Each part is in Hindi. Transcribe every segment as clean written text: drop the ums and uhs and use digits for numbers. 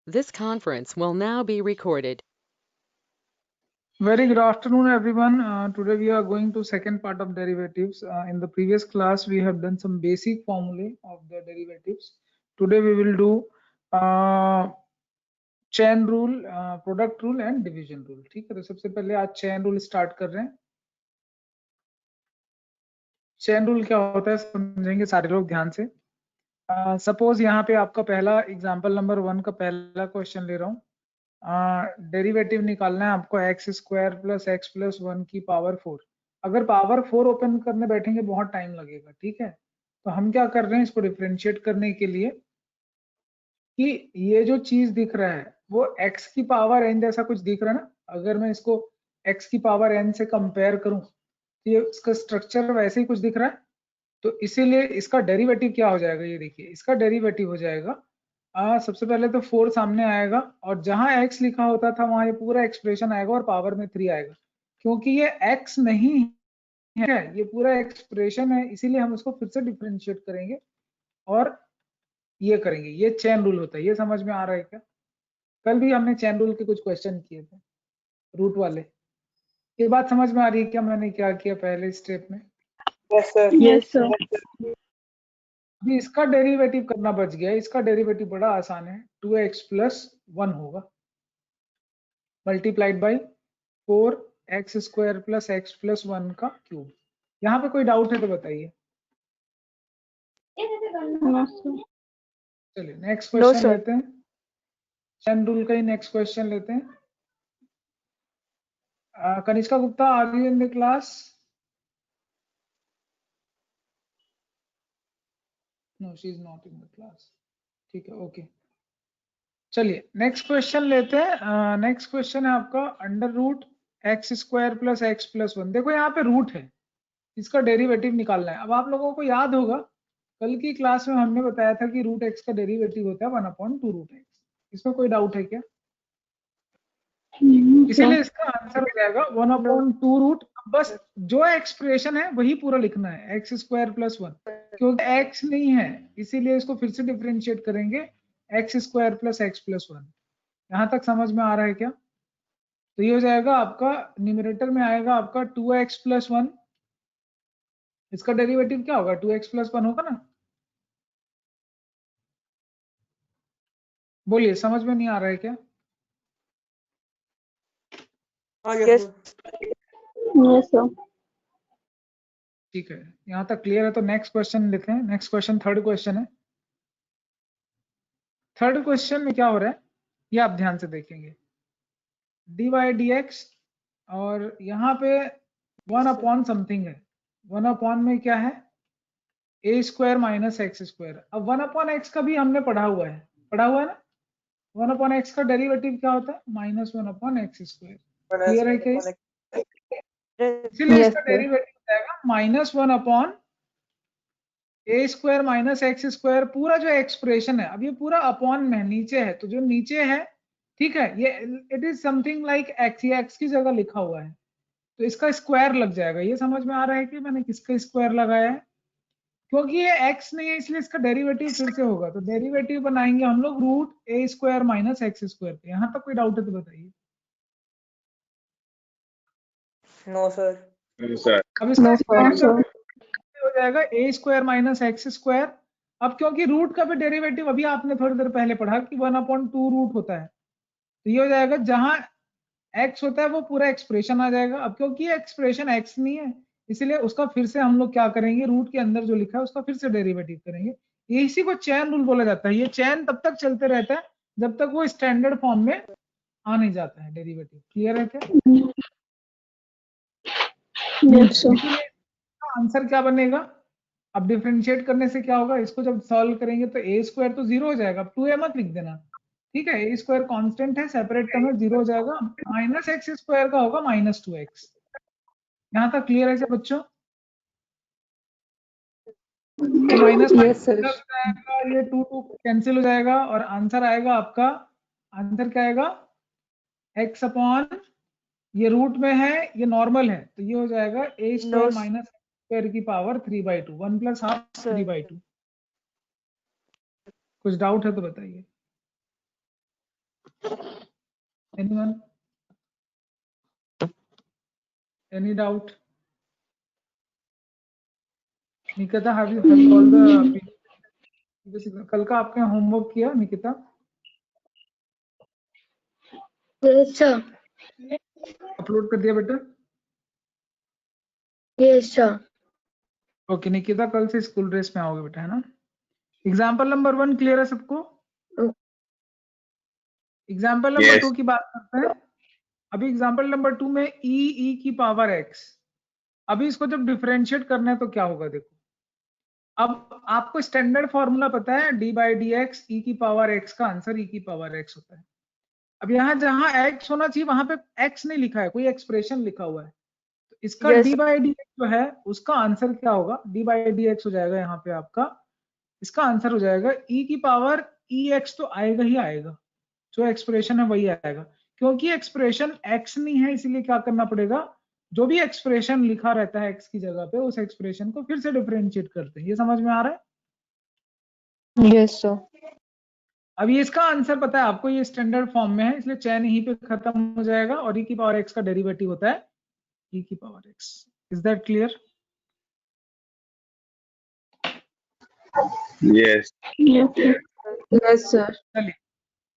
This conference will now be recorded. Very good afternoon, everyone. Today we are going to second part of derivatives. In the previous class, we have done some basic formulae of the derivatives. Today we will do chain rule, product rule and division rule. ठीक है, तो सबसे पहले आज chain rule start कर रहे हैं. chain rule क्या होता है समझेंगे सारे लोग ध्यान से. सपोज यहाँ पे आपका पहला एग्जाम्पल नंबर 1 का पहला क्वेश्चन ले रहा हूँ. डेरिवेटिव निकालना है आपको x square plus x plus 1 की पावर 4. अगर पावर 4 ओपन करने बैठेंगे बहुत टाइम लगेगा. ठीक है, तो हम क्या कर रहे हैं इसको डिफरेंशिएट करने के लिए कि ये जो चीज दिख रहा है वो x की पावर n जैसा कुछ दिख रहा है ना. अगर मैं इसको x की पावर n से कंपेयर करूं तो ये इसका स्ट्रक्चर वैसे ही कुछ दिख रहा है. तो इसीलिए इसका डेरिवेटिव क्या हो जाएगा, ये देखिए इसका डेरिवेटिव हो जाएगा सबसे पहले तो 4 सामने आएगा और जहां x लिखा होता था वहां ये पूरा एक्सप्रेशन आएगा और पावर में 3 आएगा. क्योंकि ये x नहीं है, ये पूरा एक्सप्रेशन है, इसीलिए हम उसको फिर से डिफरेंशिएट करेंगे और ये करेंगे. ये चेन रूल होता है. ये समझ में आ रहा है क्या? कल भी हमने चेन रूल के कुछ क्वेश्चन किए थे रूट वाले. ये बात समझ में आ रही है क्या मैंने क्या किया पहले स्टेप में? Yes sir. अभी इसका डेरिवेटिव करना बच गया. इसका डेरिवेटिव बड़ा आसान है. 2x प्लस 1 होगा multiplied by 4x square plus x plus 1 का क्यूब. यहाँ पे कोई डाउट है तो बताइए. चलिए नेक्स्ट क्वेश्चन लेते हैं. चेन रूल का ही नेक्स्ट क्वेश्चन लेते हैं. Kanishka Gupta, are you in the class? No, she is not in the class. ठीक है, ओके. चलिए नेक्स्ट क्वेश्चन लेते हैं. नेक्स्ट क्वेश्चन है आपका under root x square plus x plus 1. देखो यहाँ पे रूट है, इसका डेरिवेटिव निकालना है. अब आप लोगों को याद होगा कल की क्लास में हमने बताया था कि रूट एक्स का डेरिवेटिव होता है 1/2 रूट एक्स. इसमें कोई डाउट है क्या? इसीलिए इसका आंसर हो जाएगा 1/2 रूट. बस जो एक्सप्रेशन है वही पूरा लिखना है, एक्स स्क्वायर प्लस 1. क्योंकि एक्स नहीं है इसीलिए इसको फिर से डिफरेंशिएट करेंगे, x square plus x plus 1. यहाँ तक समझ में आ रहा है क्या? तो ये हो जाएगा आपका न्यूमरेटर में आएगा आपका 2x प्लस 1. इसका डेरिवेटिव क्या होगा? 2x प्लस 1 होगा ना. बोलिए, समझ में नहीं आ रहा है क्या? Yes sir. ठीक है, यहाँ तक क्लियर है. तो नेक्स्ट क्वेश्चन लेते हैं. नेक्स्ट क्वेश्चन थर्ड क्वेश्चन है. थर्ड क्वेश्चन में क्या हो रहा है ये आप ध्यान से देखेंगे. dy dx और यहाँ पे 1 अपॉन समथिंग है. 1 अपॉन में क्या है? a square minus x square. अब 1 अपॉन एक्स का भी हमने पढ़ा हुआ है ना. 1 अपॉन एक्स का डेरिवेटिव क्या होता है? -1 अपॉन एक्स स्क्वायर. क्लियर है क्या? इसीलिए इसका डेरिवेटिव हो जाएगा -1 अपॉन ए स्क्वायर माइनस एक्स स्क्वायर. पूरा जो एक्सप्रेशन है अब ये पूरा अपॉन में नीचे है, तो जो नीचे है ठीक है ये it is something like x. ये एक्स की जगह लिखा हुआ है तो इसका स्क्वायर लग जाएगा. ये समझ में आ रहा है कि मैंने किसका स्क्वायर लगाया है? क्योंकि ये x नहीं है इसलिए इसका डेरिवेटिव फिर से होगा. तो डेरिवेटिव बनाएंगे हम लोग root a square minus x square पे. यहाँ तक कोई डाउट है तो बताइए. No sir. अब इसका स्क्वायर हो जाएगा a square minus x square. अब क्योंकि रूट का भी डेरिवेटिव अभी आपने थोड़ी देर पहले पढ़ा कि 1/2 रूट होता है, तो ये हो जाएगा जहां x होता है वो पूरा एक्सप्रेशन आ जाएगा. अब क्योंकि ये एक्सप्रेशन x नहीं है इसलिए उसका फिर से हम लोग क्या करेंगे, रूट के अंदर जो लिखा है उसका फिर से डेरिवेटिव करेंगे. ये इसी को चेन रूल बोला जाता है. ये चेन तब तक चलते रहता है जब तक वो स्टैंडर्ड फॉर्म में आ नहीं जाता है डेरिवेटिव. क्लियर है क्या? आंसर क्या बनेगा? अब डिफरेंशिएट करने से क्या होगा, इसको जब सॉल्व करेंगे तो ए स्क्वायर तो 0 हो जाएगा. अब 2a मत लिख देना, ठीक है. ए स्क्वायर कांस्टेंट है, सेपरेट टर्म 0 हो जाएगा. माइनस एक्स स्क्वायर का होगा -2x. यहाँ तक क्लियर है क्या बच्चों? तो माइनस जाएगा, ये 2 कैंसिल हो जाएगा और आंसर आएगा आपका. आंसर क्या आएगा? x अपॉन ये रूट में है ये नॉर्मल है तो ये हो जाएगा a स्क्वायर माइनस स्क्वायर की पावर 3/2. 1 plus half 3/2. कुछ डाउट है तो बताइए. Anyone? Any doubt? Nikita, have you all the कल का आपने होमवर्क किया निकिता? Yes, sir. अपलोड कर दिया बेटा? Yes, sir. ओके निकिता, कल से स्कूल ड्रेस में आओगे बेटा, है ना? एग्जाम्पल नंबर 1 क्लियर है सबको? एग्जाम्पल नंबर 2 की बात करते हैं। अभी एग्जाम्पल नंबर 2 में e की पावर x, अभी इसको जब डिफरेंशिएट करना है तो क्या होगा देखो। अब आपको स्टैंडर्ड फॉर्मूला पता है, d बाई डी एक्स ई की पावर x का आंसर e की पावर x होता है। अब यहाँ जहां x होना चाहिए वहां पे x नहीं लिखा है, कोई एक्सप्रेशन लिखा हुआ है, तो इसका Yes, d by d x जो है उसका आंसर क्या होगा? d बाई डी एक्स हो जाएगा यहाँ पे आपका, इसका आंसर हो जाएगा e की पावर ex, तो आएगा ही आएगा, जो एक्सप्रेशन है वही आएगा। क्योंकि एक्सप्रेशन x नहीं है इसीलिए क्या करना पड़ेगा, जो भी एक्सप्रेशन लिखा रहता है x की जगह पे उस एक्सप्रेशन को फिर से डिफरेंशिएट करते हैं। ये समझ में आ रहा है? yes, sir. अब ये इसका आंसर पता है आपको, ये स्टैंडर्ड फॉर्म में है इसलिए चैन यहीं पे खत्म हो जाएगा और e की पावर x का डेरिवेटिव होता है e की power x। Is that clear? Yes. Yes, sir. चलिए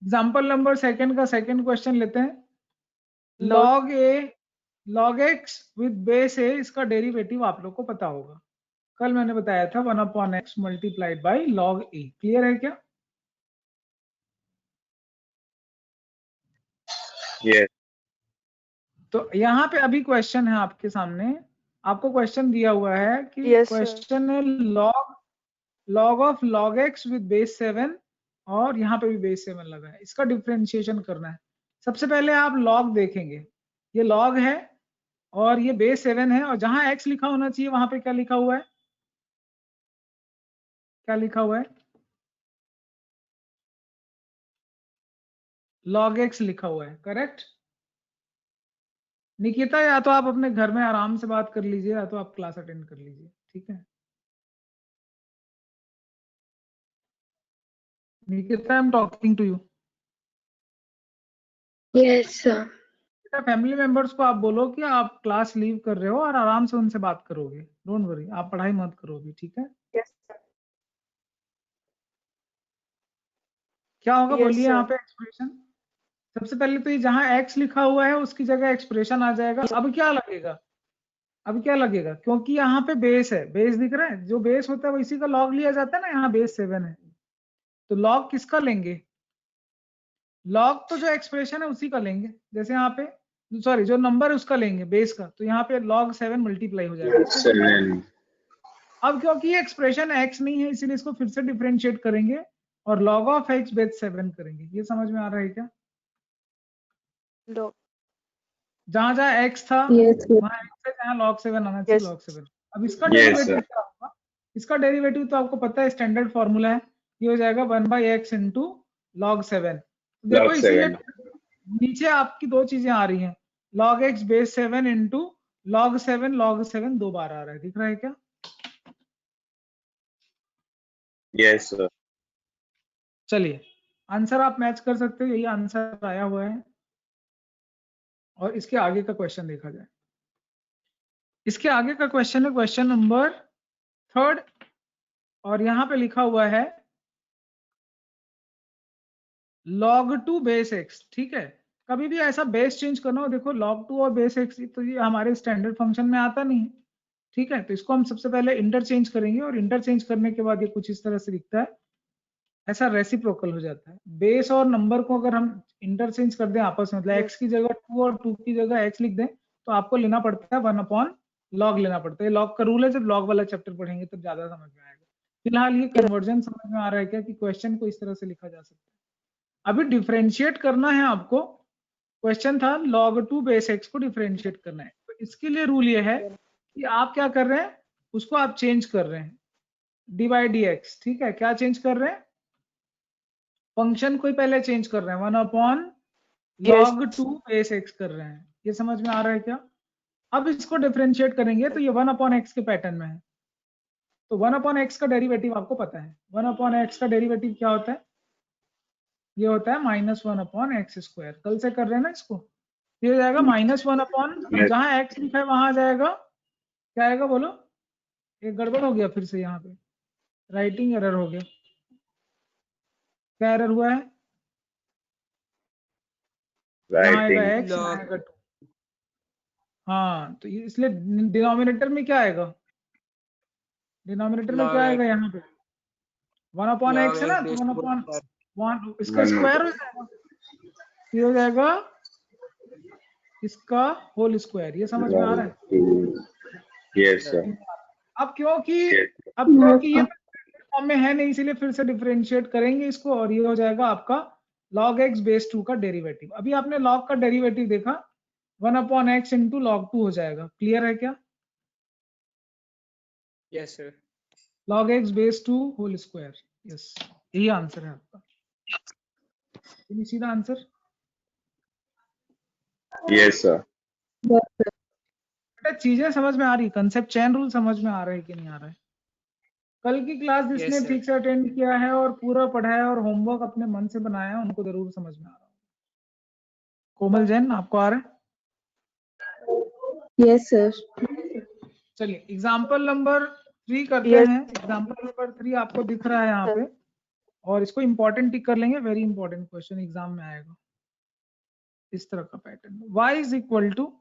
एग्जाम्पल नंबर 2 का सेकंड क्वेश्चन लेते हैं। Log- log x with base a, इसका डेरिवेटिव आप लोग को पता होगा, कल मैंने बताया था 1/x multiplied by log a। Clear है क्या? Yes. तो यहाँ पे अभी क्वेश्चन है आपके सामने, आपको क्वेश्चन दिया हुआ है कि Yes, sir. क्वेश्चन है log of log x with base 7, और यहाँ पे भी बेस 7 लगा है, इसका डिफरेंशिएशन करना है। सबसे पहले आप log देखेंगे, ये log है और ये बेस 7 है, और जहां x लिखा होना चाहिए वहां पे क्या लिखा हुआ है? क्या लिखा हुआ है? log x लिखा हुआ है, करेक्ट? निकिता, या तो आप अपने घर में आराम से बात कर लीजिए या तो आप क्लास अटेंड कर लीजिए, ठीक है? Nikita, I am talking to you. Yes, sir. Family members को आप बोलो कि आप क्लास लीव कर रहे हो और आराम से उनसे बात करोगे, डोंट वरी, आप पढ़ाई मत करो अभी, ठीक है? Yes, sir. क्या होगा Yes, बोलिए sir. यहाँ पे एक्सप्रेशन। सबसे पहले तो ये जहां x लिखा हुआ है उसकी जगह एक्सप्रेशन आ जाएगा। अब क्या लगेगा, अब क्या लगेगा, क्योंकि यहाँ पे बेस है, बेस दिख रहा है, जो बेस होता है वो इसी का लॉग लिया जाता है ना, यहाँ बेस 7 है तो लॉग किसका लेंगे? लॉग तो जो एक्सप्रेशन है उसी का लेंगे, जैसे यहाँ पे सॉरी जो नंबर है उसका लेंगे बेस का, तो यहाँ पे log 7 मल्टीप्लाई हो जाएगा। 7. अब क्योंकि ये एक्सप्रेशन x नहीं है इसीलिए इसको फिर से डिफरेंशिएट करेंगे और log ऑफ x बेस 7 करेंगे। ये समझ में आ रहा है क्या? Log. जहां जहां x था Yes, sir. वहां x है, जहां log 7 आना चाहिए Yes. log 7। अब इसका Yes, डेरिवेटिव sir. क्या होगा? इसका डेरिवेटिव तो आपको पता है, स्टैंडर्ड फॉर्मूला है, ये हो जाएगा 1/x इंटू log 7। देखो Log इसीलिए 7. नीचे आपकी दो चीजें आ रही हैं, log x base 7 into log 7 दो बार आ रहा है, दिख रहा है क्या? Yes, sir. चलिए आंसर आप मैच कर सकते हो, यही आंसर आया हुआ है। और इसके आगे का क्वेश्चन देखा जाए, इसके आगे का क्वेश्चन है क्वेश्चन नंबर 3, और यहाँ पे लिखा हुआ है log 2 बेस x। ठीक है, कभी भी ऐसा बेस चेंज करना हो, देखो log 2 और बेस x तो ये हमारे स्टैंडर्ड फंक्शन में आता नहीं है, ठीक है? तो इसको हम सबसे पहले इंटरचेंज करेंगे और इंटरचेंज करने के बाद ये कुछ इस तरह से दिखता है, ऐसा रेसिप्रोकल हो जाता है। बेस और नंबर को अगर हम इंटरचेंज कर दें आपस में, मतलब x की जगह 2 और 2 की जगह x लिख दें, तो आपको लेना पड़ता है 1/log लेना पड़ता है। लॉग का रूल है, जब लॉग वाला चैप्टर पढ़ेंगे तब ज्यादा समझ में आएगा। फिलहाल ये कन्वर्जन समझ में आ रहा है क्या कि क्वेश्चन को इस तरह से लिखा जा सकता है? अभी डिफरेंशिएट करना है आपको, क्वेश्चन था log 2 बेस x को डिफरेंशिएट करना है, तो इसके लिए रूल ये है कि आप क्या कर रहे हैं, उसको आप चेंज कर रहे हैं d बाई डी एक्स। ठीक है, क्या चेंज कर रहे हैं? फंक्शन को ही पहले चेंज कर रहे हैं, 1/log 2 बेस x कर रहे हैं। ये समझ में आ रहा है क्या? अब इसको डिफरेंशिएट करेंगे तो ये 1/x के पैटर्न में है, तो 1/x का डेरिवेटिव आपको पता है। 1/x का डेरिवेटिव क्या होता है? ये होता है -1/x²। कल से कर रहे हैं ना इसको, ये हो जाएगा -1 जहां x लिखा है वहां आ जाएगा, क्या आएगा बोलो? एक गड़बड़ हो गया फिर से, यहाँ पे राइटिंग एरर हो गया। क्या एरर हुआ है? यहाँ आएगा Writing. x, यहाँ आएगा 2। हाँ, तो इसलिए डिनोमिनेटर में क्या आएगा? डिनोमिनेटर में क्या आएगा यहाँ पे? 1/x है ना, तो 1/1 इसका स्क्वायर हो जाएगा, ये हो जाएगा इसका होल स्क्वायर। ये समझ में आ रहा है? 1, 2. Yes, sir. अब क्योंकि Yes. ये फॉर्म में है नहीं, इसीलिए फिर से डिफरेंशिएट करेंगे इसको, और ये हो जाएगा आपका log x बेस 2 का डेरिवेटिव। अभी आपने log का डेरिवेटिव देखा, 1/x इंटू log 2 हो जाएगा। क्लियर है क्या? Yes sir. log x base 2 whole square. Yes, यही आंसर है आपका। ये सीधा आंसर। Yes, sir. बेटा चीजें समझ में आ रही, कंसेप्ट चेन रूल समझ में आ रहा है कि नहीं आ रहा है? कल की क्लास जिसने Yes, sir. ठीक से अटेंड किया है और पूरा पढ़ा है और होमवर्क अपने मन से बनाया है, उनको जरूर समझ में आ रहा है। कोमल जैन, आपको आ रहा है? Yes sir. चलिए एग्जाम्पल नंबर 3 करते Yes. हैं। एग्जाम्पल नंबर 3 आपको दिख रहा है यहाँ पे, और इसको इंपॉर्टेंट टिक कर लेंगे, वेरी इंपॉर्टेंट क्वेश्चन एग्जाम में आएगा। इस तरह का pattern, y is equal to,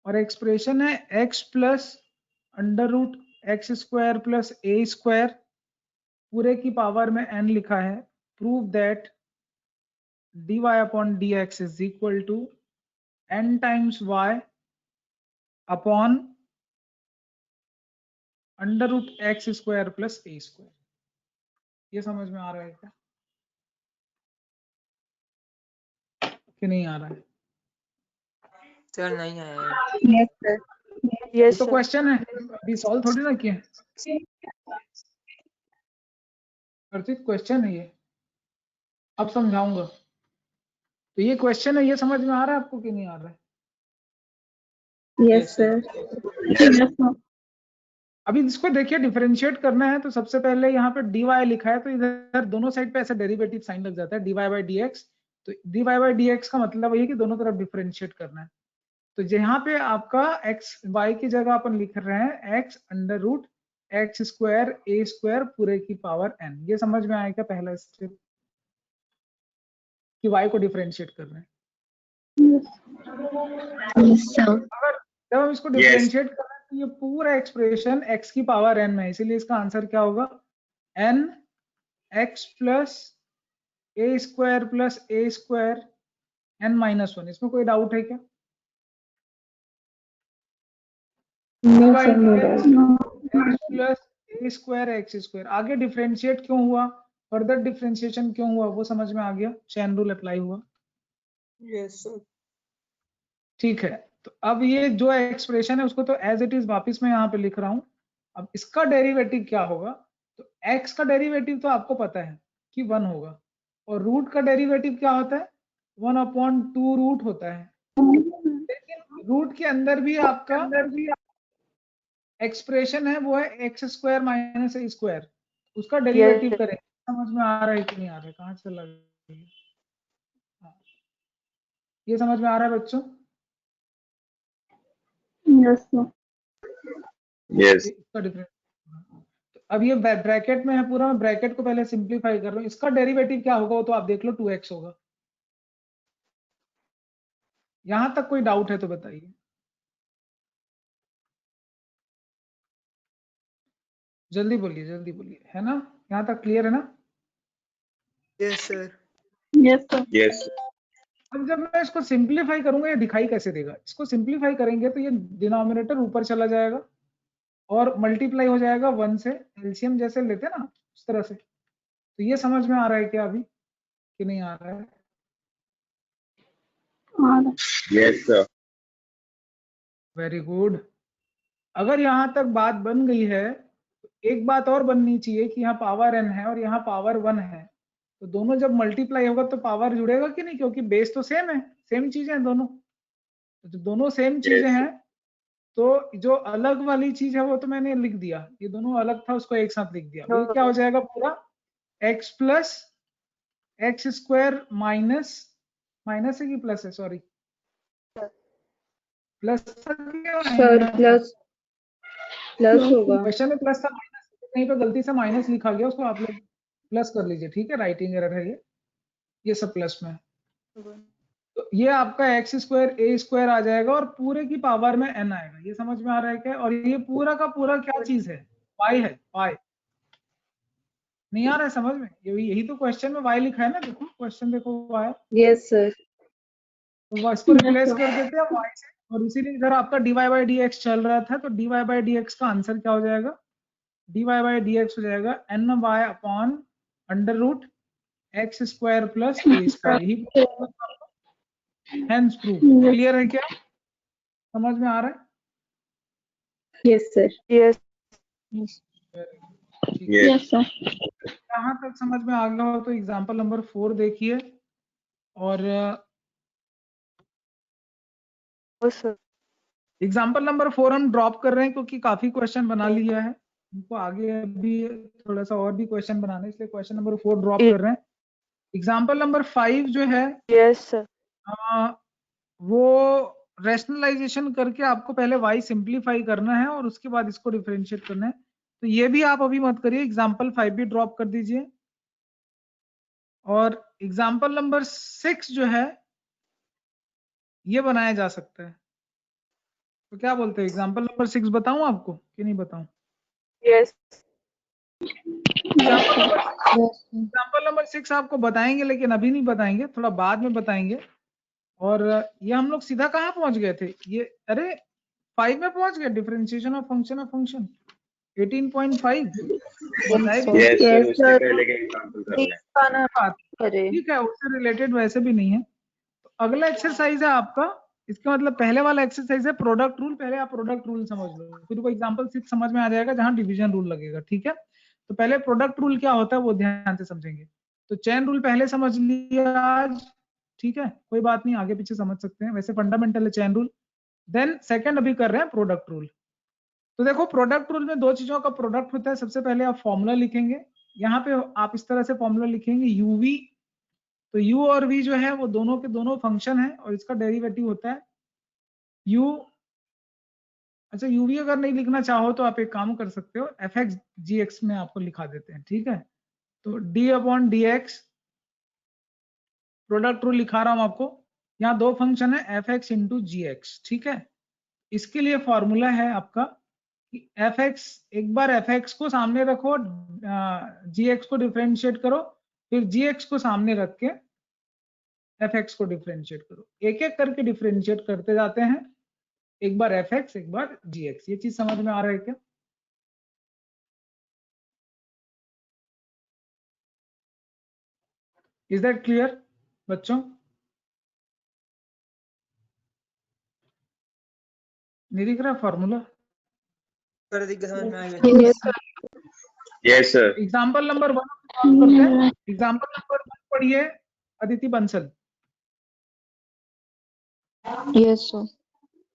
और एक्सप्रेशन है x plus √x² plus a² पूरे की पावर में n लिखा है। Prove that dy/dx is equal to n times y upon √x² plus a²। ये समझ में आ रहा है क्या कि नहीं आ रहा है? सर नहीं आया है। Yes sir. ये यस तो सर। क्वेश्चन है, अभी सॉल्व थोड़ी ना किए। अर्चित क्वेश्चन है ये, अब समझाऊंगा। तो ये क्वेश्चन है, ये समझ में आ रहा है आपको कि नहीं आ रहा है? Yes sir. Yes sir. अभी इसको देखिए, डिफरेंशिएट करना है तो सबसे पहले यहाँ पे dy लिखा है, तो इधर दोनों साइड पे ऐसा डेरिवेटिव साइन लग जाता है, dy/dx। तो dy/dx का मतलब ये कि दोनों तरफ डिफरेंशिएट करना है। तो यहाँ पे आपका x y की जगह अपन लिख रहे हैं x √x² a² पूरे की पावर n। ये समझ में आएगा पहला स्टेप कि y को डिफरेंशिएट कर रहे हैं। Yes, sir. अगर जब हम इसको Yes. डिफरेंशिएट कर रहे हैं तो ये पूरा एक्सप्रेशन x की पावर n में है, इसीलिए इसका आंसर क्या होगा? n x plus a² plus a² n-1। इसमें कोई डाउट है क्या? No sir, no doubt. x plus a² x²। आगे डिफरेंशिएट क्यों हुआ, फर्दर डिफरेंशिएशन क्यों हुआ, वो समझ में आ गया, चेन रूल अप्लाई हुआ। Yes sir. ठीक है, तो अब ये जो एक्सप्रेशन है उसको तो एज इट इज वापस मैं यहाँ पे लिख रहा हूँ। अब इसका डेरिवेटिव क्या होगा? तो x का डेरिवेटिव तो आपको पता है कि 1 होगा, और रूट का डेरिवेटिव क्या होता है? 1/2 रूट होता है। लेकिन रूट के अंदर भी आपका एक्सप्रेशन है वो है x² माइनस a², उसका डेरिवेटिव करें। समझ में आ रहा है कि नहीं आ रहा है? कहाँ से लग रही है? हाँ, ये समझ में आ रहा है बच्चों? Yes sir. Yes. इसका डिफरेंस। अब ये ब्रैकेट में है पूरा, मैं ब्रैकेट को पहले सिंपलीफाई कर रहा हूँ। इसका डेरिवेटिव क्या होगा वो तो आप देख लो, 2x होगा। यहां तक कोई डाउट है तो बताइए, जल्दी बोलिए, जल्दी बोलिए, है ना? यहाँ तक क्लियर है ना? Yes sir. Yes sir. Yes. अब जब मैं इसको सिंपलीफाई करूंगा ये दिखाई कैसे देगा? इसको सिंपलीफाई करेंगे तो ये डिनोमिनेटर ऊपर चला जाएगा और मल्टीप्लाई हो जाएगा 1 से, एलसीएम जैसे लेते हैं ना उस तरह से। तो ये समझ में आ रहा है क्या अभी कि नहीं आ रहा है? Yes, sir. Very good. अगर यहां तक बात बन गई है तो एक बात और बननी चाहिए कि यहाँ पावर n है और यहाँ पावर 1 है, तो दोनों जब मल्टीप्लाई होगा तो पावर जुड़ेगा कि नहीं? क्योंकि बेस तो सेम है, सेम चीजें हैं दोनों। तो जब दोनों सेम चीजें Yes. हैं तो जो अलग वाली चीज है वो तो मैंने लिख दिया, ये दोनों अलग था उसको एक साथ लिख दिया। ये क्या हो जाएगा पूरा? x plus x square minus minus है कि प्लस है, सॉरी प्लस सर प्लस होगा। क्वेश्चन में प्लस था, माइनस कहीं पे गलती से माइनस लिखा गया, उसको आप लोग प्लस कर लीजिए, ठीक है, राइटिंग एरर है ये सब प्लस में है। तो ये आपका एक्स स्क्वायर ए स्क्वायर आ जाएगा और पूरे की पावर में n आएगा, ये समझ में आ रहा है क्या? और ये पूरा का पूरा क्या चीज है? y है, y नहीं आ रहा है समझ में? यही तो क्वेश्चन में y लिखा है ना, देखो क्वेश्चन देखो y, यस सर। तो इसको रिप्लेस कर देते हैं y से, और इसीलिए इधर आपका dy by dx चल रहा था, तो dy by dx का आंसर क्या हो जाएगा? dy by dx हो जाएगा ny upon under root x square plus a square, यही हेंस प्रूफ। क्लियर है क्या? समझ में आ रहा है? Yes sir. यस ठीक है, यस सर। यहाँ तक समझ में आ गया हो तो एग्जांपल नंबर 4 देखिए, और एग्जांपल नंबर 4 हम ड्रॉप कर रहे हैं क्योंकि काफी क्वेश्चन बना लिया है, हमको आगे अभी थोड़ा सा और भी क्वेश्चन बनाने, इसलिए क्वेश्चन नंबर 4 ड्रॉप कर रहे हैं। एग्जांपल नंबर 5 जो है यस सर। वो रैशनलाइजेशन करके आपको पहले y सिंप्लीफाई करना है और उसके बाद इसको डिफरेंशिएट करना है, तो ये भी आप अभी मत करिए, एग्जांपल 5 भी ड्रॉप कर दीजिए। और एग्जांपल नंबर 6 जो है ये बनाया जा सकता है, तो क्या बोलते हैं, एग्जांपल नंबर 6 बताऊं आपको कि नहीं बताऊं? यस एग्जांपल नंबर 6 आपको बताएंगे, लेकिन अभी नहीं बताएंगे, थोड़ा बाद में बताएंगे। और ये हम लोग सीधा कहाँ पहुंच गए थे, ये अरे 5 में पहुंच गए, डिफरेंशिएशन ऑफ फंक्शन 18.5 बताए भी। यस सर, Yes, उससे sir. पहले के एग्जांपल कर रहे हैं। ठीक है, उससे रिलेटेड वैसे भी नहीं है। तो अगला एक्सरसाइज है आपका, इसका मतलब पहले वाला एक्सरसाइज है प्रोडक्ट रूल, पहले आप प्रोडक्ट रूल समझ लो, फिर वो एग्जांपल 6 समझ में आ जाएगा जहां डिवीजन रूल लगेगा, ठीक है? तो पहले प्रोडक्ट रूल क्या होता है वो ध्यान से समझेंगे। तो चेन रूल पहले समझ लिया आज, ठीक है, कोई बात नहीं, आगे पीछे समझ सकते हैं, वैसे फंडामेंटल है चेन रूल। देन सेकंड अभी कर रहे हैं प्रोडक्ट रूल। तो देखो प्रोडक्ट रूल में दो चीजों का प्रोडक्ट होता है, सबसे पहले आप फॉर्मूला लिखेंगे, यहाँ पे आप इस तरह से फॉर्मूला लिखेंगे uv, तो u और v जो है वो दोनों के दोनों फंक्शन है और इसका डेरिवेटिव होता है u। अच्छा uv अगर नहीं लिखना चाहो तो आप एक काम कर सकते हो, fx gx में आपको लिखा देते हैं, ठीक है? तो d upon dx, product rule लिखा रहा हूं आपको, यहाँ दो फंक्शन है fx इंटू gx, ठीक है? इसके लिए फॉर्मूला है आपका कि fx, एक बार fx को सामने रखो, gx को डिफरेंशिएट करो, फिर gx को सामने रख के fx को डिफरेंशिएट करो, एक एक करके डिफरेंशिएट करते जाते हैं, एक बार fx एक बार gx। ये चीज समझ में आ रहा है क्या? इज दैट क्लियर बच्चों? नहीं दिख रहा फॉर्मूला? कर दी, समझ में आ गया। Yes sir. एग्जाम्पल नंबर 1 करते हैं, एग्जाम्पल नंबर 1 पढ़िए Aditi Bansal. Yes, sir.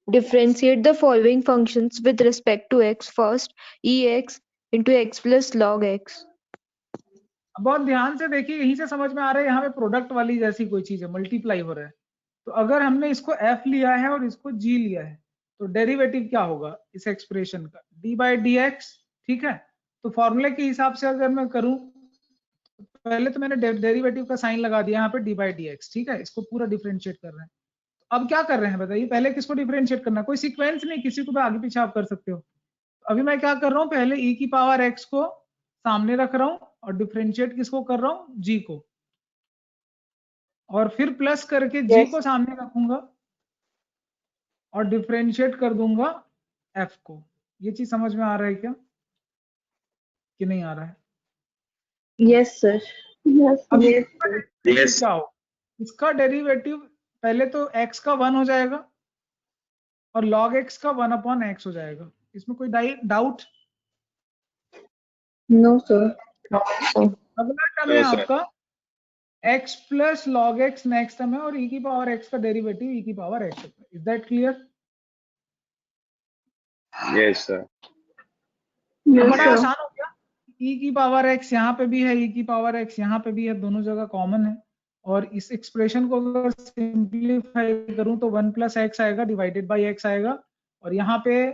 Differentiate the following functions with respect to x. First, ex into x plus log x. अब बहुत ध्यान से देखिए, यहीं से समझ में आ रहा है, यहाँ पे प्रोडक्ट वाली जैसी कोई चीज है, मल्टीप्लाई हो रहा है। तो अगर हमने इसको f लिया है और इसको g लिया है, तो डेरिवेटिव क्या होगा इस एक्सप्रेशन का? d बाई डी एक्स, ठीक है? तो फॉर्मूले के हिसाब से अगर मैं करूं, पहले तो मैंने डेरिवेटिव का साइन लगा दिया यहाँ पे d बाई डी एक्स, ठीक है? इसको पूरा डिफरेंशिएट कर रहे हैं। तो अब क्या कर रहे हैं बताइए, पहले किसको डिफरेंशिएट करना है? कोई सीक्वेंस नहीं, किसी को भी आगे पीछे आप कर सकते हो। अभी मैं क्या कर रहा हूँ, पहले e की पावर x को सामने रख रहा हूँ और डिफरेंशिएट किसको कर रहा हूँ? g को, और फिर प्लस करके g को सामने रखूंगा और डिफरेंशिएट कर दूंगा f को। ये चीज समझ में आ रहा है क्या कि नहीं आ रहा है? Yes, sir. अब Yes. Yes. क्या हो, इसका डेरिवेटिव पहले तो x का 1 हो जाएगा और log x का 1 अपॉन x हो जाएगा। इसमें कोई डाउट? No, sir. अगला टर्म है No, sir. आपका x plus log x, next term है, और e की पावर x का डेरिवेटिव e की power x। Is that clear? Yes sir. Yes, बड़ा sir. आसान हो गया, e की पावर x यहाँ पे भी है, e की पावर x यहाँ पे भी है, दोनों जगह कॉमन है। और इस एक्सप्रेशन को अगर सिंप्लीफाई करूं तो 1 प्लस एक्स आएगा डिवाइडेड बाई एक्स आएगा, और यहाँ पे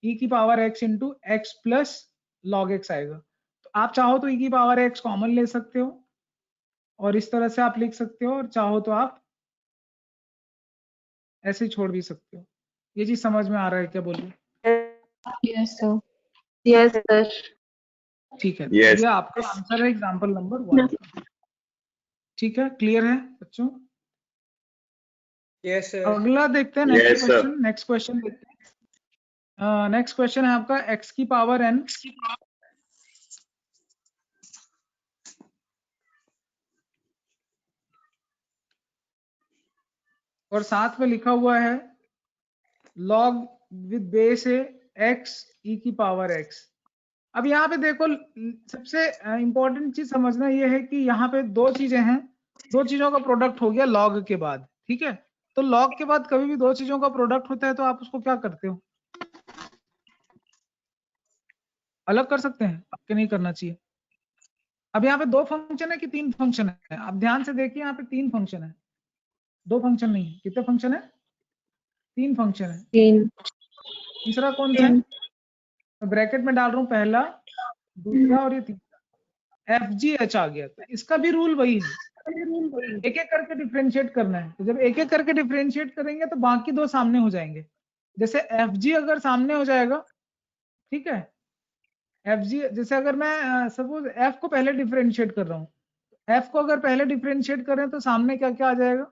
e की power x into x plus log x आएगा। तो आप चाहो तो e की पावर x कॉमन ले सकते हो और इस तरह से आप लिख सकते हो, और चाहो तो आप ऐसे ही छोड़ भी सकते हो। ये चीज समझ में आ रहा है क्या? बोलिए। Yes, sir. Yes, sir. ठीक है, Yes. ये आपका आंसर है एग्जाम्पल नंबर 1 का। ठीक है, क्लियर है बच्चों? Yes sir. अगला देखते हैं Yes, next sir. Question. Next question देखते हैं। नेक्स्ट क्वेश्चन है आपका x की पावर n और साथ में लिखा हुआ है log विद बेस है x e की पावर x। अब यहाँ पे देखो, सबसे इंपॉर्टेंट चीज समझना ये है कि यहाँ पे दो चीजें हैं, दो चीजों का प्रोडक्ट हो गया log के बाद। ठीक है, तो log के बाद कभी भी दो चीजों का प्रोडक्ट होता है तो आप उसको क्या करते हो? अलग कर सकते हैं कि नहीं करना चाहिए? अब यहाँ पे दो फंक्शन है कि तीन फंक्शन है? आप ध्यान से देखिए, यहाँ पे तीन फंक्शन है, दो फंक्शन नहीं है। कितने फंक्शन है? तीन फंक्शन है। तीन। तीसरा कौन सा है? मैं ब्रैकेट में डाल रहा हूँ, पहला, दूसरा और ये तीसरा। एफ जी एच आ गया। तो इसका भी रूल वही है, एक एक करके डिफरेंशिएट करना है। तो जब एक एक करके डिफरेंशिएट करेंगे तो बाकी दो सामने हो जाएंगे। जैसे एफ जी अगर सामने हो जाएगा, ठीक है, एफ जी जैसे अगर मैं सपोज एफ को पहले डिफरेंशिएट कर रहा हूँ, एफ को अगर पहले डिफरेंशिएट करें तो सामने क्या क्या आ जाएगा?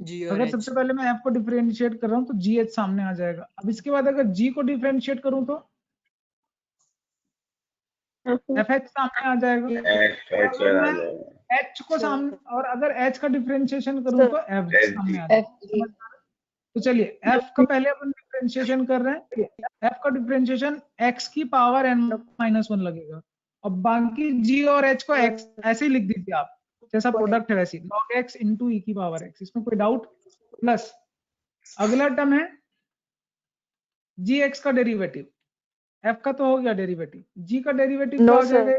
जी और अगर एच। सबसे पहले मैं एफ को डिफरेंशिएट कर रहा हूँ तो जी एच सामने आ जाएगा। अब इसके बाद अगर जी को डिफरेंशिएट करूँ तो Yes, sir. एफ एच सामने आ जाएगा। H अगर आ मैं जाएगा। एच को सामने, और अगर एच का डिफरेंशिएशन करूँ तो एफ जी सामने आ जाएगा। तो चलिए एफ का पहले अपन डिफरेंशिएशन कर रहे हैं। एफ का डिफरेंशिएशन एक्स की पावर एन माइनस 1 लगेगा, और बाकी जी और एच को एक्स ऐसे ही लिख दीजिए आप, जैसा प्रोडक्ट है वैसे ही, log x इंटू ई की पावर x। इसमें कोई डाउट? प्लस अगला टर्म है जी एक्स का डेरिवेटिव। एफ का तो हो गया डेरिवेटिव, जी का डेरिवेटिव क्या हो जाएगा?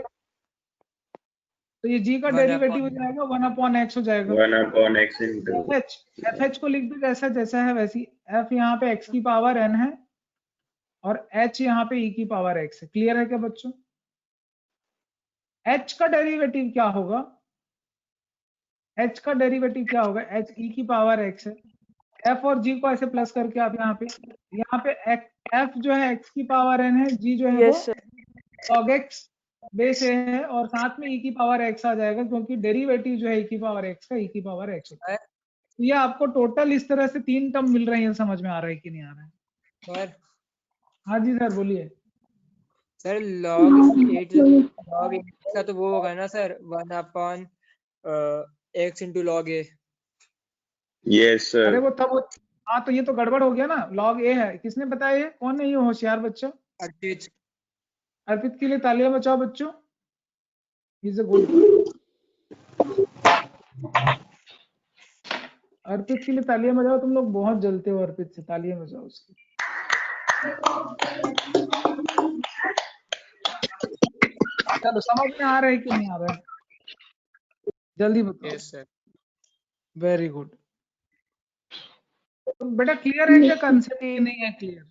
तो ये जी का डेरिवेटिव हो जाएगा 1/x हो जाएगा। 1/x into एफ एच को लिख दो जैसा जैसा है वैसी। एफ यहाँ पे x की पावर n है और h यहाँ पे e की पावर x है। क्लियर है क्या बच्चों? h का डेरिवेटिव क्या होगा? h का डेरिवेटिव क्या होगा? h e की पावर x है। f और g को ऐसे प्लस करके आप यहाँ पे f जो है x की पावर n है, g जो है वो log x बेस a है, और साथ में e की पावर x आ जाएगा, क्योंकि डेरिवेटिव जो है e की पावर x का e की पावर x होता है। तो ये आपको टोटल इस तरह से तीन टर्म मिल रहे हैं। समझ में आ रहा है कि नहीं आ रहा है? सर हाँ जी सर, बोलिए। सर log 8 का तो वो होगा ना sir, 1/x into log a। Yes, sir. अरे वो तब, हाँ तो ये तो गड़बड़ हो गया ना, log a है। किसने बताया? ये कौन है ये होशियार बच्चा? अर्पित। अर्पित के लिए तालियां बजाओ बच्चों। Is a good. अर्पित के लिए तालियां बजाओ। तुम लोग बहुत जलते हो अर्पित से, तालियां बजाओ उसकी। चलो, समझ में आ रहा है कि नहीं आ रहा है? जल्दी बताओ। Yes sir. Very good. तो बेटा क्लियर है क्या कंसेप्ट कि नहीं है? क्लियर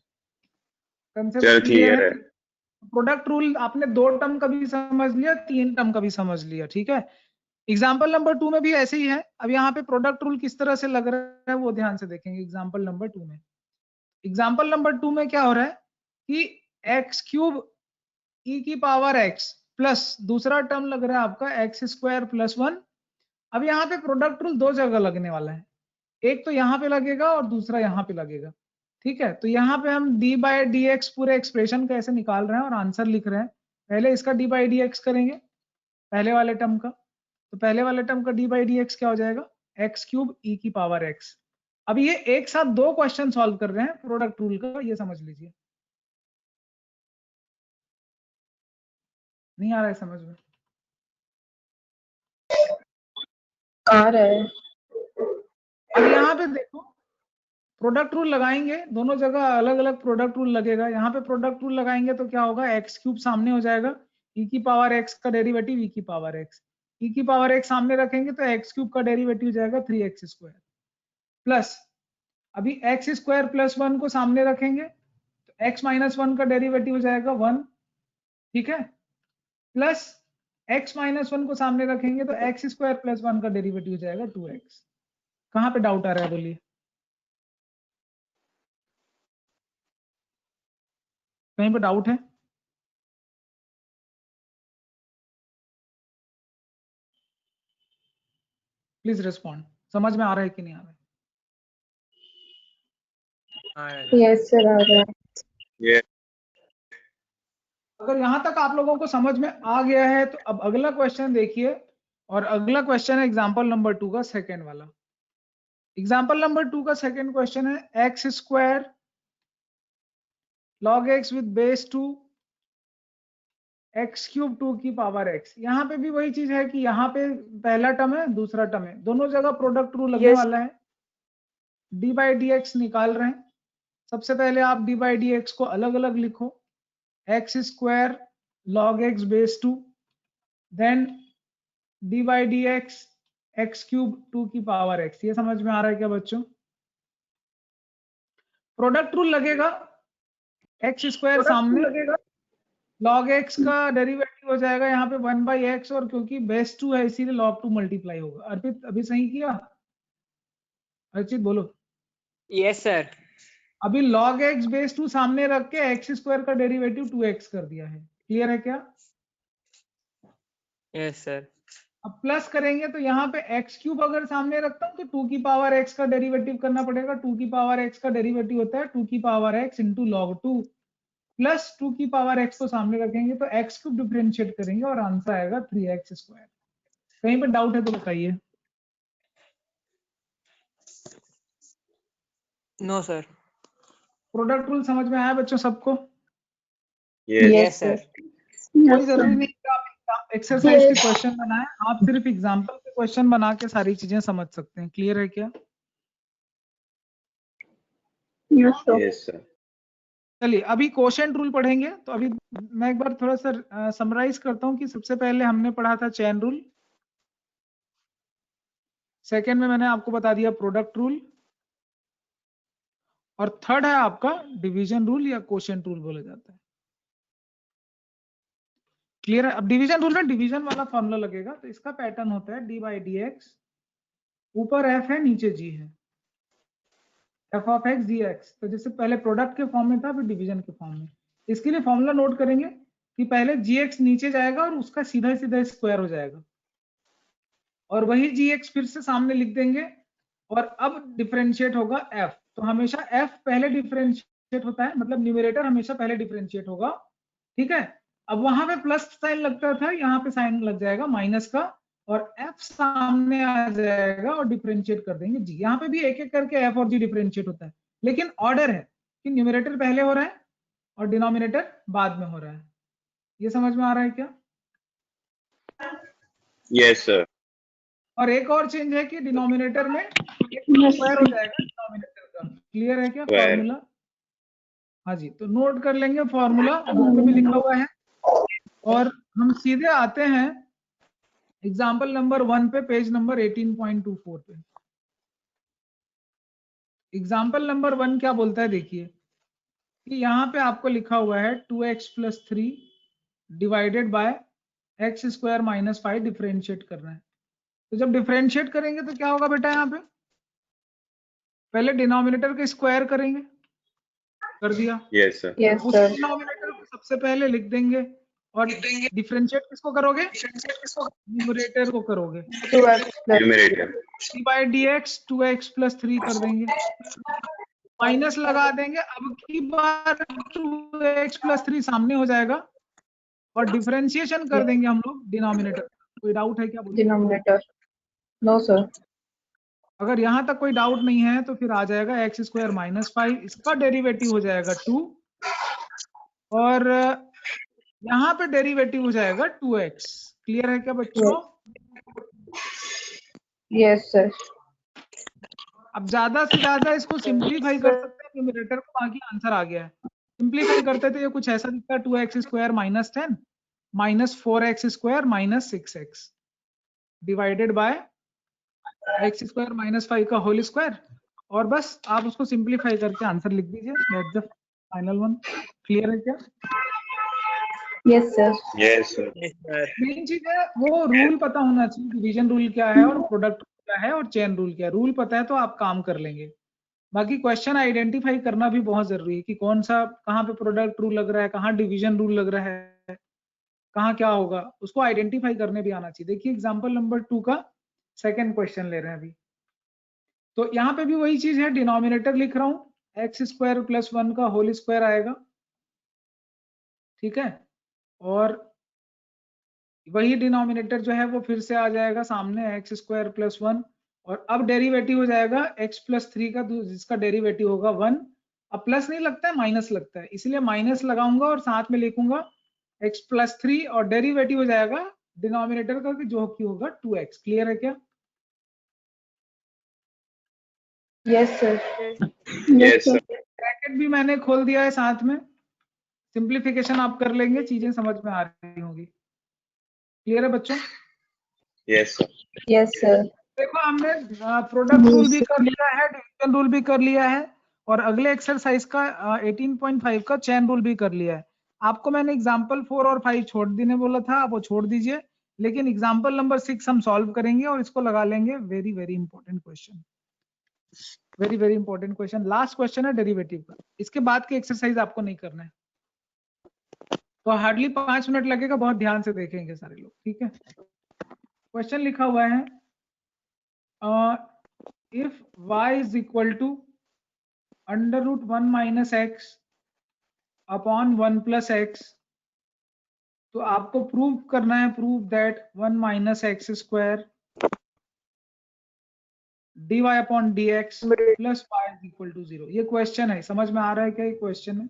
कंसेप्ट क्लियर है? प्रोडक्ट रूल आपने दो टर्म का भी समझ लिया, तीन टर्म का भी समझ लिया। ठीक है, एग्जाम्पल नंबर 2 में भी ऐसे ही है। अब यहाँ पे प्रोडक्ट रूल किस तरह से लग रहा है वो ध्यान से देखेंगे। एग्जाम्पल नंबर 2 में, एग्जाम्पल नंबर 2 में क्या हो रहा है कि एक्स क्यूब ई की पावर एक्स प्लस दूसरा टर्म लग रहा है आपका एक्स स्क्वायर प्लस 1। अब यहाँ पे प्रोडक्ट रूल दो जगह लगने वाला है, एक तो यहाँ पे लगेगा और दूसरा यहाँ पे लगेगा। ठीक है, तो यहाँ पे हम डी बाई डी एक्स पूरे एक्सप्रेशन का ऐसे निकाल रहे हैं और आंसर लिख रहे हैं। पहले इसका डी बाई डी एक्स करेंगे, पहले वाले टर्म का। तो पहले वाले टर्म का डी बाई डी एक्स क्या हो जाएगा? एक्स क्यूब ई की पावर एक्स। अब ये एक साथ दो क्वेश्चन सॉल्व कर रहे हैं प्रोडक्ट रूल का, ये समझ लीजिए। नहीं आ रहा है समझ में? आ रहा है। अब यहाँ पे देखो, प्रोडक्ट रूल लगाएंगे, दोनों जगह अलग अलग प्रोडक्ट रूल लगेगा। यहाँ पे प्रोडक्ट रूल लगाएंगे तो क्या होगा? एक्स क्यूब सामने हो जाएगा, e की पावर x का डेरिवेटिव e की पावर x, e की पावर x सामने रखेंगे तो x क्यूब का डेरिवेटिव हो जाएगा 3x स्क्वायर, प्लस अभी x स्क्वायर प्लस 1 को सामने रखेंगे तो x माइनस 1 का डेरिवेटिव हो जाएगा 1, ठीक है, प्लस x माइनस 1 को सामने रखेंगे तो x स्क्वायर प्लस 1 का डेरिवेटिव हो जाएगा 2x। कहाँ पे डाउट आ रहा है बोलिए? कहीं पे डाउट है? Please respond. समझ में आ रहा है कि नहीं आ रहा है? Yes, sir. आ रहा है. Yes. अगर यहां तक आप लोगों को समझ में आ गया है तो अब अगला क्वेश्चन देखिए, और अगला क्वेश्चन है एग्जांपल नंबर 2 का सेकंड वाला। एग्जांपल नंबर 2 का सेकंड क्वेश्चन है x square log x with base 2 x cube 2 की पावर x। यहाँ पे भी वही चीज है कि यहाँ पे पहला टर्म है, दूसरा टर्म है, दोनों जगह प्रोडक्ट रूल लगने वाला है। d बाई डी एक्स निकाल रहे हैं। सबसे पहले आप d बाई डी एक्स को अलग अलग लिखो, x square log x base 2, then d by d x x cube 2 की पावर x। ये समझ में आ रहा है क्या बच्चों? प्रोडक्ट रूल लगेगा, एक्स स्क्वायर सामने लगेगा, log x का डेरिवेटिव हो जाएगा यहाँ पे 1 बाई एक्स, और क्योंकि बेस 2 है इसीलिए log 2 मल्टीप्लाई होगा। अर्पित अभी सही किया? अर्चित बोलो। Yes sir. अभी log x बेस 2 सामने रख के एक्स स्क्वायर का डेरिवेटिव 2x कर दिया है। क्लियर है क्या? Yes sir. अब प्लस करेंगे तो यहाँ पे x क्यूब अगर सामने रखता हूँ तो 2 की पावर x का डेरिवेटिव करना पड़ेगा। 2 की पावर x का डेरिवेटिव होता है 2 की power x into log 2, plus 2 की पावर x को सामने रखेंगे तो x क्यूब डिफरेंशिएट करेंगे और आंसर आएगा 3x स्क्वायर। कहीं पे डाउट है तो बताइए। No sir. प्रोडक्ट रूल समझ में आया बच्चों सबको? Yes. Yes sir. कोई जरूरी नहीं कि आप एक्सरसाइज के क्वेश्चन बनाएं, आप सिर्फ एग्जांपल के क्वेश्चन बना के सारी चीजें समझ सकते हैं। क्लियर है क्या? Yes, sir. Yes, sir. चलिए अभी क्वोशिएंट रूल पढ़ेंगे। तो अभी मैं एक बार थोड़ा सा समराइज करता हूँ कि सबसे पहले हमने पढ़ा था चेन रूल, सेकेंड में मैंने आपको बता दिया प्रोडक्ट रूल, और थर्ड है आपका डिवीजन रूल या क्वोशिएंट रूल बोला जाता है। क्लियर है? अब डिवीजन रूल में डिवीजन वाला फॉर्मूला लगेगा। तो इसका पैटर्न होता है डी बाई डी एक्स, ऊपर एफ है नीचे जी है, F of x D x. तो जैसे पहले प्रोडक्ट के फॉर्म में था फिर डिवीजन के फॉर्म में। इसके लिए फॉर्मूला नोट करेंगे कि पहले जी एक्स नीचे जाएगा और उसका सीधा सीधा स्क्वायर हो जाएगा, और वही जी एक्स फिर से सामने लिख देंगे, और अब डिफरेंशिएट होगा एफ। तो हमेशा एफ पहले डिफरेंशिएट होता है, मतलब न्यूमरेटर हमेशा पहले डिफरेंशिएट होगा, ठीक है। अब वहां पे प्लस साइन लगता था, यहाँ पे साइन लग जाएगा माइनस का, और एफ सामने आ जाएगा और डिफरेंशिएट कर देंगे जी। यहाँ पे भी एक एक करके एफ और जी डिफरेंशिएट होता है, लेकिन ऑर्डर है कि न्यूमरेटर पहले हो रहा है और डिनोमिनेटर बाद में हो रहा है। ये समझ में आ रहा है क्या? Yes, sir. और एक और चेंज है कि डिनोमिनेटर में स्क्वायर हो जाएगा डिनोमिनेटर का। क्लियर है क्या Square. फॉर्मूला? हाँ जी, तो नोट कर लेंगे, फॉर्मूला बुक में भी लिखा हुआ है। और हम सीधे आते हैं एग्जाम्पल नंबर 1 पे, पेज नंबर 18.24 पे। एग्जाम्पल नंबर 1 क्या बोलता है देखिए, कि यहाँ पे आपको लिखा हुआ है 2x plus 3 divided by x square minus 5 differentiate करना है। तो जब डिफरेंशिएट करेंगे तो क्या होगा बेटा, यहाँ पे पहले डिनोमिनेटर का स्क्वायर करेंगे, कर दिया। Yes, sir. Yes, उस sir. डिनोमिनेटर को सबसे पहले लिख देंगे, और डिफरेंशिएट किसको करोगे? न्यूमरेटर को करोगे। 2x plus Numerator. D by d x 2x plus 3 कर देंगे, माइनस लगा देंगे। अब की बार 2x प्लस 3 सामने हो जाएगा, और डिफरेंशिएशन कर देंगे हम लोग डिनोमिनेटर। कोई डाउट है क्या? बोलिए। denominator. No, sir. अगर यहाँ तक कोई डाउट नहीं है तो फिर आ जाएगा एक्स स्क्वायर माइनस 5, इसका डेरिवेटिव हो जाएगा 2, और यहाँ पे डेरिवेटिव हो जाएगा 2x। क्लियर है क्या बच्चों? Yes, sir. अब ज्यादा से ज्यादा इसको सिंप्लीफाई कर सकते हैं न्यूमरेटर को, बाकी आंसर आ गया है। सिंप्लीफाई करते तो ये कुछ ऐसा दिखता है 2x square minus 10, -4x² - 6x divided by x² - 5 का होल स्क्वायर, और बस आप उसको सिंप्लीफाई करके आंसर लिख दीजिए। That's the final one. Clear है क्या? Yes, sir. Yes, sir. Yes, sir. Main चीज है वो रूल पता होना चाहिए, डिवीजन रूल क्या है और प्रोडक्ट क्या है और चेन रूल क्या है। रूल पता है तो आप काम कर लेंगे। बाकी क्वेश्चन आइडेंटिफाई करना भी बहुत जरूरी है कि कौन सा, कहाँ पे प्रोडक्ट रूल लग रहा है, कहाँ डिवीजन रूल लग रहा है, कहाँ क्या होगा, उसको आइडेंटिफाई करने भी आना चाहिए। देखिए एग्जांपल नंबर 2 का सेकंड क्वेश्चन ले रहे हैं अभी। तो यहाँ पे भी वही चीज है, डिनोमिनेटर लिख रहा हूँ, x² + 1 का होल स्क्वायर आएगा, ठीक है, और वही डिनोमिनेटर जो है वो फिर से आ जाएगा सामने, x² + 1, और अब डेरिवेटिव हो जाएगा x + 3 का, जिसका डेरिवेटिव होगा 1। अब प्लस नहीं लगता है, माइनस लगता है, इसलिए माइनस लगाऊंगा और साथ में लिखूंगा x + 3, और डेरिवेटिव हो जाएगा डिनोमिनेटर का जो कि होगा 2x। क्लियर है क्या? Yes, sir. Yes, sir. Bracket भी मैंने खोल दिया है साथ में, सिंप्लीफिकेशन आप कर लेंगे, चीजें समझ में आ रही होंगी। क्लियर है बच्चों? Yes, sir. Yes, sir. देखो हमने प्रोडक्ट रूल भी कर लिया है, डिवीजन रूल भी कर लिया है, और अगले एक्सरसाइज का 18.5 का चेन रूल भी कर लिया है। आपको मैंने एग्जांपल 4 और 5 छोड़ देने बोला था, आप वो छोड़ दीजिए, लेकिन एग्जांपल नंबर 6 हम सॉल्व करेंगे और इसको लगा लेंगे। Very very important question, very very important question, last question है डेरिवेटिव का। इसके बाद की एक्सरसाइज आपको नहीं करना है, तो हार्डली 5 मिनट लगेगा, बहुत ध्यान से देखेंगे सारे लोग, ठीक है। क्वेश्चन लिखा हुआ है, if y is equal to √1 - x upon 1 + x, तो आपको प्रूव करना है, prove that 1 - x² dy upon dx plus y is equal to 0। ये क्वेश्चन है, समझ में आ रहा है क्या? ये क्वेश्चन है,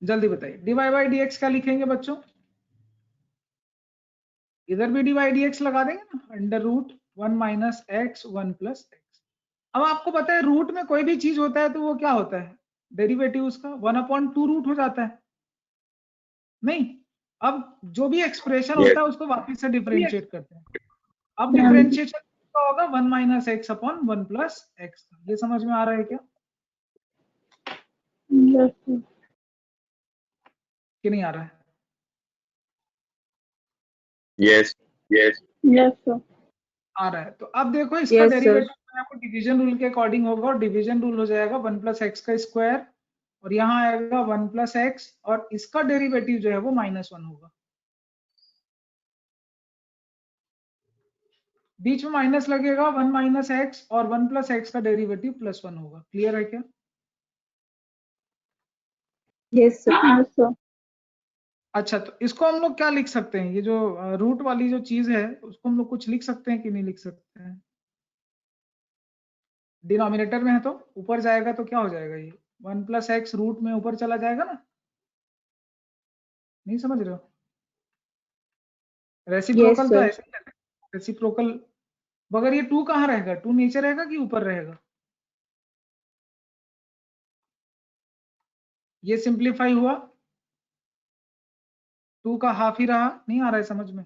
जल्दी बताइए। dy by dx क्या लिखेंगे बच्चों? इधर भी dy dx लगा देंगे ना, √1 - x 1 + x। अब आपको पता है रूट में कोई भी चीज होता है तो वो क्या होता है, डेरिवेटिव उसका 1/2 रूट हो जाता है, नहीं? अब जो भी एक्सप्रेशन Yes. होता है उसको वापस से डिफरेंशिएट करते हैं। अब डिफरेंशिएशन क्या होगा, 1 - x upon 1 + x। ये समझ में आ रहा है क्या Yes, sir. कि नहीं आ रहा है? Yes. Yes. Yes, sir. आ रहा है। तो अब देखो इसका Yes, sir. डेरिवेटिव आपको डिवीजन रूल के अकॉर्डिंग होगा, और डिवीजन रूल हो जाएगा 1 + x का स्क्वायर, और यहाँ आएगा 1 + x, और इसका डेरिवेटिव जो है वो -1 होगा। बीच में माइनस लगेगा, 1 - x, और 1 + x का डेरिवेटिव +1 होगा। क्लियर है क्या? Yes, sir. Yes, sir. अच्छा, तो इसको हम लोग क्या लिख सकते हैं, ये जो रूट वाली जो चीज है उसको हम लोग कुछ लिख सकते हैं कि नहीं लिख सकते हैं? डिनोमिनेटर में है तो ऊपर जाएगा तो क्या हो जाएगा, ये 1 + x रूट में ऊपर चला जाएगा ना, नहीं समझ रहे हो? रेसिप्रोकल Yes, तो sir. ऐसे ही है, रेसिप्रोकल। मगर ये 2 कहाँ रहेगा, 2 नीचे रहेगा कि ऊपर रहेगा? ये सिंप्लीफाई हुआ, 2 का हाफ ही रहा, नहीं आ रहा है समझ में?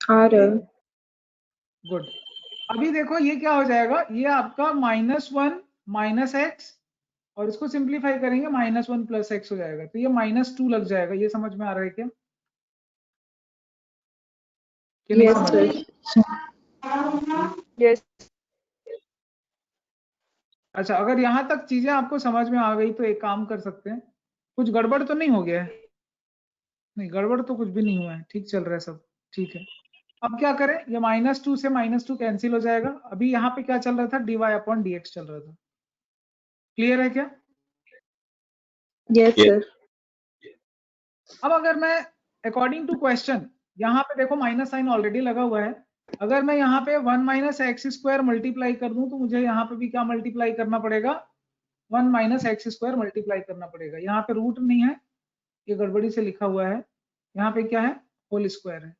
आ रहा है। गुड। अभी देखो ये क्या हो जाएगा, ये आपका -1 - x, और इसको सिंप्लीफाई करेंगे -1 + x हो जाएगा, तो ये -2 लग जाएगा। ये समझ में आ रहा है क्या कि नहीं Yes, समझ sir. रहे? Yes. अच्छा, अगर यहाँ तक चीजें आपको समझ में आ गई तो एक काम कर सकते हैं, कुछ गड़बड़ तो नहीं हो गया है? नहीं, गड़बड़ तो कुछ भी नहीं हुआ है, ठीक चल रहा है सब, ठीक है। अब क्या करें, ये -2 से -2 कैंसिल हो जाएगा। अभी यहाँ पे क्या चल रहा था, dy upon dx चल रहा था। क्लियर है क्या? Yes, Yes. sir. अब अगर मैं अकॉर्डिंग टू क्वेश्चन, यहाँ पे देखो माइनस साइन ऑलरेडी लगा हुआ है, अगर मैं यहाँ पे 1 - x² मल्टीप्लाई कर दूं तो मुझे यहाँ पे भी क्या मल्टीप्लाई करना पड़ेगा, 1 - x² मल्टीप्लाई करना पड़ेगा। यहाँ पे रूट नहीं है, ये गड़बड़ी से लिखा हुआ है, यहाँ पे क्या है, होल स्क्वायर है।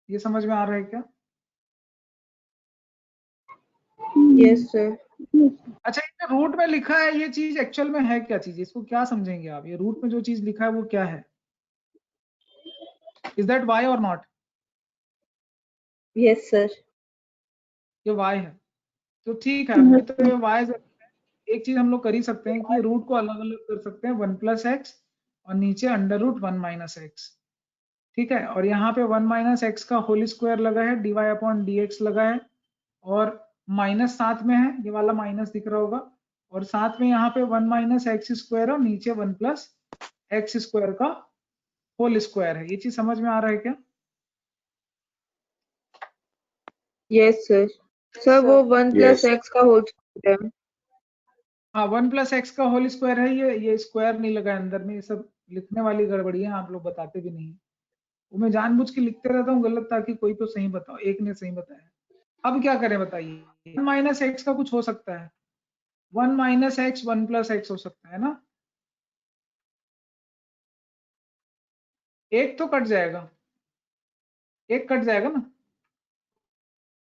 ये समझ में आ रहा है क्या? Yes, sir. अच्छा, ये रूट में लिखा है ये चीज एक्चुअल में है क्या चीज, इसको क्या समझेंगे आप? ये रूट में जो चीज लिखा है वो क्या है? इज दैट y और नॉट? Yes, sir. ये y है तो ठीक है, अभी तो ये y है। एक चीज हम लोग कर ही सकते हैं कि रूट को अलग अलग कर सकते हैं, 1 + x और नीचे √1 - x, ठीक है। और यहाँ पे 1 - x का होल स्क्वायर लगा है, dy/dx लगा है, और माइनस साथ में है, ये वाला माइनस दिख रहा होगा, और साथ में यहाँ पे 1 - x² और नीचे 1 + x² का होल स्क्वायर है। ये चीज समझ में आ रहा है क्या? Yes, sir. Sir, वो 1 Yes. + x का होल स्क्वायर है। हाँ, 1 + x का होल स्क्वायर है, ये स्क्वायर नहीं लगा है अंदर में। ये सब लिखने वाली गड़बड़ी है, आप लोग बताते भी नहीं। वो मैं जानबूझ के लिखते रहता हूँ गलत, ताकि कोई तो सही बताओ, एक ने सही बताया। अब क्या करें बताइए? 1 - x का कुछ हो सकता है, 1 - x 1 + x हो सकता है ना, एक तो कट जाएगा, एक कट जाएगा ना,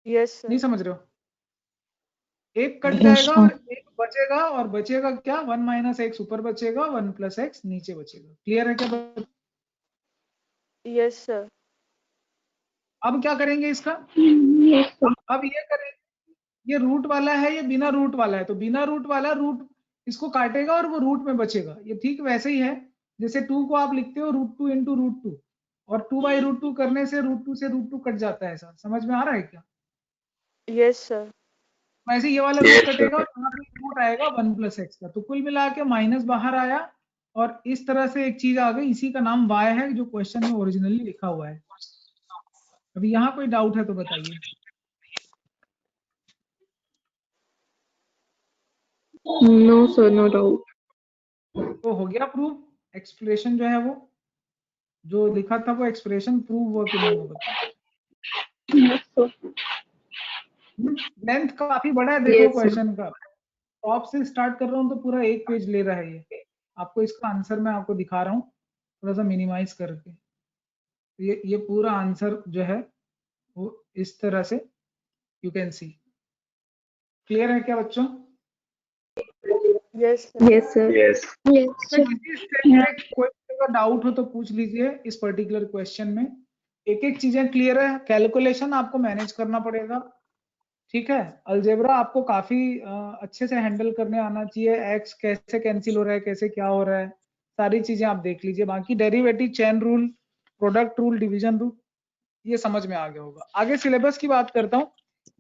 Yes, नहीं sir. समझ रहे हो? एक कट Yes, जाएगा sir. और एक बचेगा, और बचेगा क्या? 1 - x ऊपर बचेगा, 1 + x नीचे बचेगा। क्लियर है क्या? Yes, sir. अब क्या करेंगे इसका? Yes, sir. अब ये करेंगे, ये रूट वाला है, ये बिना रूट वाला है, तो बिना रूट वाला रूट इसको काटेगा और वो रूट में बचेगा। ये ठीक वैसे ही है जैसे 2 को आप लिखते हो √2 × √2, और 2/√2 करने से √2 से √2 कट जाता है। ऐसा समझ में आ रहा है क्या? Yes, sir. वैसे ये वाला Yes, रूट कटेगा और यहाँ पे रूट आएगा 1 + x का, तो कुल मिला के माइनस बाहर आया, और इस तरह से एक चीज आ गई, इसी का नाम y है, जो क्वेश्चन में ओरिजिनली लिखा हुआ है। अभी यहाँ कोई डाउट है तो बताइए। No, sir, no doubt. तो हो गया प्रूव? एक्सप्रेशन जो है वो जो लिखा था वो एक्सप्रेशन प्रूव हुआ कि नहीं हुआ बताइए। Yes, sir. लेंथ काफी बड़ा है, देखो Yes, sir. क्वेश्चन का। टॉप से स्टार्ट कर रहा हूँ तो पूरा 1 पेज ले रहा है ये। आपको इसका आंसर मैं आपको दिखा रहा हूँ थोड़ा सा मिनिमाइज करके। ये पूरा आंसर जो है वो इस तरह से यू कैन सी। क्लियर है क्या बच्चों? Yes, sir. Yes, sir. yes, Yes, sir. किसी स्टेप पे कोई अगर डाउट हो तो पूछ लीजिए इस पर्टिकुलर क्वेश्चन में। एक एक चीजें क्लियर है, कैलकुलेशन आपको मैनेज करना पड़ेगा, ठीक है। अलजेब्रा आपको काफी अच्छे से हैंडल करने आना चाहिए, एक्स कैसे कैंसिल हो रहा है, कैसे क्या हो रहा है, सारी चीजें आप देख लीजिए। बाकी derivative, chain rule, product rule, division rule, ये समझ में आ गया होगा। आगे सिलेबस की बात करता हूँ।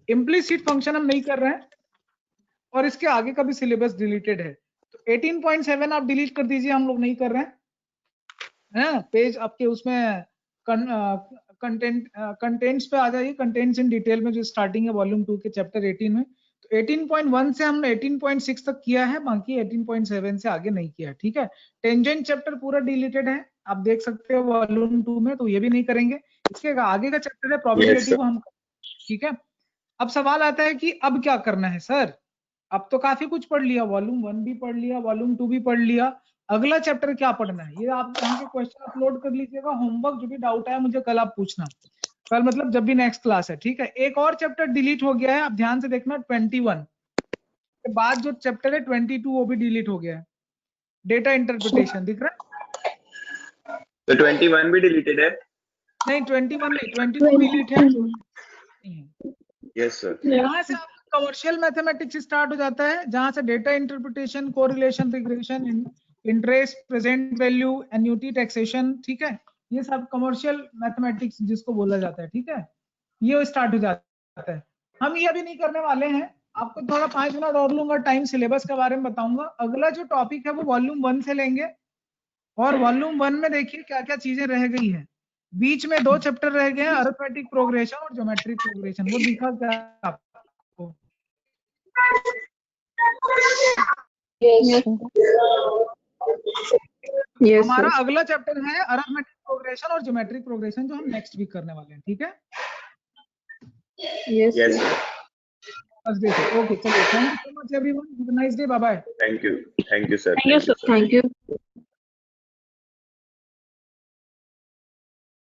इम्प्लीसिट फंक्शन हम नहीं कर रहे हैं, और इसके आगे का भी सिलेबस डिलीटेड है, तो 18.7 आप डिलीट कर दीजिए, हम लोग नहीं कर रहे हैं। पेज आपके उसमें कंटेंट्स पे आ जाइए, कंटेंट्स इन डिटेल में जो स्टार्टिंग है वॉल्यूम 2 के चैप्टर 18 में। तो 18.1 से हमने 18.6 तक किया है, बाकी 18.7 से आगे नहीं किया, ठीक है। टेंजेंट चैप्टर पूरा डिलीटेड है, आप देख सकते हो वॉल्यूम 2 में, तो ये भी नहीं करेंगे। इसके आगे का चैप्टर है प्रोबेबिलिटी, sir. वो हम, ठीक है। अब सवाल आता है कि अब क्या करना है सर? अब तो काफी कुछ पढ़ लिया, वॉल्यूम 1 भी पढ़ लिया, वॉल्यूम 2 भी पढ़ लिया, अगला चैप्टर क्या पढ़ना है? ये आप यहाँ के क्वेश्चन अपलोड कर लीजिएगा, होमवर्क जो भी डाउट है मुझे कल आप पूछना, कल मतलब जब भी नेक्स्ट क्लास है, ठीक है। एक और चैप्टर डिलीट हो गया है, आप ध्यान से देखना, 21 के बाद जो चैप्टर है 22 वो भी डिलीट हो गया है। डेटा इंटरप्रिटेशन दिख रहा है? तो 21 भी डिलीटेड है? नहीं 21 नहीं, 22 डिलीट है। Yes, sir. यहाँ से आपका कमर्शियल मैथमेटिक्स स्टार्ट हो जाता है, जहां से data interpretation, correlation, regression, interest, present value, annuity, taxation, ठीक है। ये सब कमर्शियल मैथमेटिक्स जिसको बोला जाता है, ठीक है, ये स्टार्ट हो जाता है। हम ये अभी नहीं करने वाले हैं, आपको थोड़ा 5 मिनट और लूंगा टाइम, सिलेबस के बारे में बताऊंगा। अगला जो टॉपिक है वो वॉल्यूम 1 से लेंगे, और वॉल्यूम 1 में देखिए क्या क्या चीजें रह गई हैं। बीच में 2 चैप्टर रह गए हैं, अरिथमेटिक प्रोग्रेशन और ज्योमेट्रिक प्रोग्रेशन। वो दिखा क्या आपको? Yes. Yes, हमारा sir. अगला चैप्टर है अरिथमेटिक प्रोग्रेशन और ज्योमेट्रिक प्रोग्रेशन, जो हम नेक्स्ट वीक करने वाले हैं, ठीक है। Yes, Yes, sir. sir. Thursday से। ओके चलिए, thank you so much everyone, have a nice day, bye bye. Thank you, sir. Thank you, sir. Thank you.